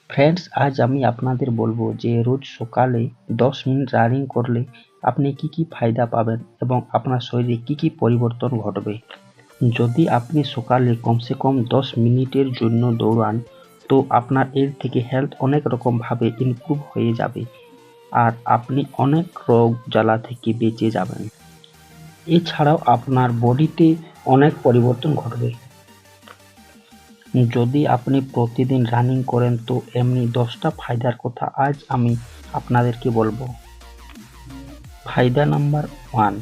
Friends, আজ আমি আপনাদের বলবো যে রোজ সকালে 10 মিনিট রানিং করলে আপনি কি কি ফায়দা পাবেন এবং আপনার শরীরে কি কি পরিবর্তন ঘটবে। যদি আপনি সকালে কমসে কম 10 মিনিটের জন্য দৌড়ান তো আপনার এর থেকে হেলথ অনেক রকম ভাবে ইমপ্রুভ হয়ে যাবে আর আপনি অনেক রোগ জ্বালা থেকে বেঁচে যাবেন। এছাড়াও আপনার বডিতে অনেক পরিবর্তন ঘটবে। যদি আপনি প্রতিদিন রানিং করেন তো এমনি 10টা ফায়দার কথা আজ আমি আপনাদেরকে বলবো। ফায়দা নাম্বার 1,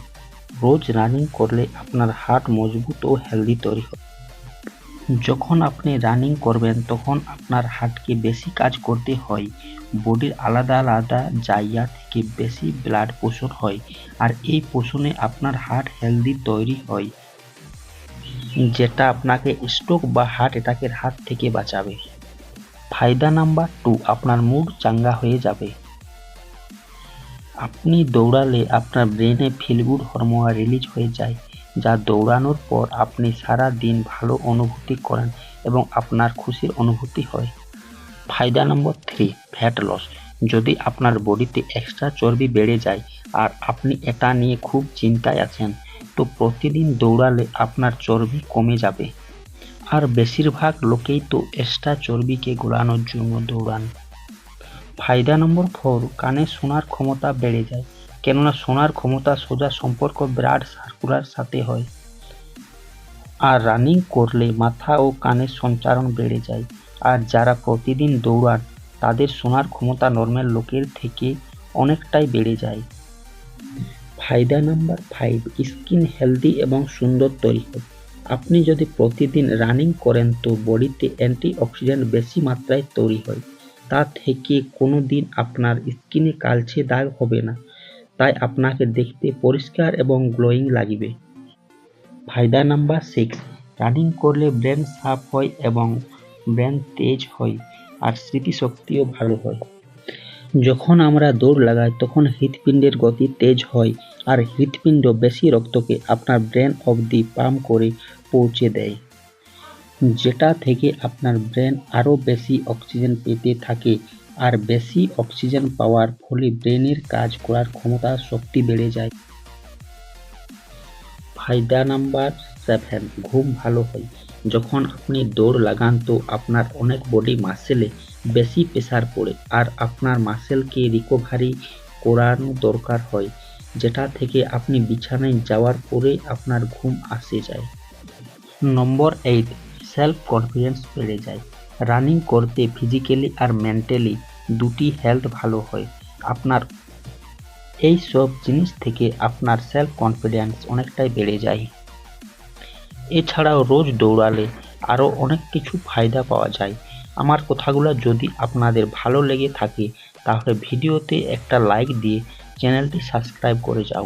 রোজ রানিং করলে আপনার হার্ট মজবুত ও হেলদি তৈরি হবে। যখন আপনি রানিং করবেন তখন আপনার হার্টকে বেশি কাজ করতে হয়, বডির আলাদা আলাদা জায়গা থেকে বেশি ব্লাড পোষণ হয় আর এই পোষণে আপনার হার্ট হেলদি তৈরি হয়, যেটা আপনাকে স্ট্রোক বা হার্ট অ্যাটাকের হাত থেকে বাঁচাবে। ফায়দা নাম্বার 2, আপনার মুড চাঙ্গা হয়ে যাবে। আপনি দৌড়ালে আপনার ব্রেনে ফিল গুড হরমোন রিলিজ হয়ে যায়, যা দৌড়ানোর পর আপনি সারা দিন ভালো অনুভূতি করেন এবং আপনার খুশির অনুভূতি হয়। ফায়দা নম্বর 3, ফ্যাট লস। যদি আপনার বডিতে এক্সট্রা চর্বি বেড়ে যায় আর আপনি এটা নিয়ে খুব চিন্তায় আছেন তো প্রতিদিন দৌড়ালে আপনার চর্বি কমে যাবে। আর বেশিরভাগ লোকেই তো এক্সট্রা চর্বিকে গলানোর জন্য দৌড়ান। ফায়দা নম্বর 4, কানে শোনার ক্ষমতা বেড়ে যায়, কেননা শোনার ক্ষমতা সোজা সম্পর্ক ব্লাড সার্কুলার সাথে হয়। আর রানিং করলে মাথা ও কানের সঞ্চারণ বেড়ে যায়, আর যারা প্রতিদিন দৌড়ান তাদের শোনার ক্ষমতা নর্মাল লোকের থেকে অনেকটাই বেড়ে যায়। ফায়দা নাম্বার 5, স্কিন হেলদি এবং সুন্দর তৈরি হয়। আপনি যদি প্রতিদিন রানিং করেন তো বডিতে অ্যান্টিঅক্সিডেন্ট বেশি মাত্রায় তৈরি হয়, তা থেকে কোনো দিন আপনার স্কিনে কালচে দাগ হবে না, তাই আপনাকে দেখতে পরিষ্কার এবং গ্লোয়িং লাগবে। ফায়দা নাম্বার 6, রানিং করলে ব্রেন শার্প হয় এবং ব্রেন তেজ হয় আর স্মৃতিশক্তিও ভালো হয়। যখন আমরা দৌড় লাগাই তখন হৃৎপিণ্ডের গতি তেজ হয় আর হৃৎপিণ্ড বেশি রক্তকে আপনার ব্রেন অবধি পাম্প করে পৌঁছে দেয়, যেটা থেকে আপনার ব্রেন আরও বেশি অক্সিজেন পেতে থাকে আর বেশি অক্সিজেন পাওয়ার ফলে ব্রেনের কাজ করার ক্ষমতা শক্তি বেড়ে যায়। ফায়দা নাম্বার 7, ঘুম ভালো হয়। যখন আপনি দৌড় লাগান তো আপনার অনেক বডি মাসেলে বেশি প্রেসার পড়ে আর আপনার মাসেলকে রিকভারি করানো দরকার হয়, যেটা থেকে আপনি বিছানায় যাওয়ার পরে আপনার ঘুম আসে যায়। নম্বর 8, সেলফ কনফিডেন্স বেড়ে যায়। রানিং করতে ফিজিক্যালি আর মেন্টালি দুটি হেলথ ভালো হয়। আপনার এই সব জিনিস থেকে আপনার সেলফ কনফিডেন্স অনেকটাই বেড়ে যায়। এছাড়াও রোজ দৌড়ালে আরও অনেক কিছু ফায়দা পাওয়া যায়। আমার কথাগুলো যদি আপনাদের ভালো লেগে থাকে তাহলে ভিডিওতে একটা লাইক দিয়ে চ্যানেলটি সাবস্ক্রাইব করে যাও।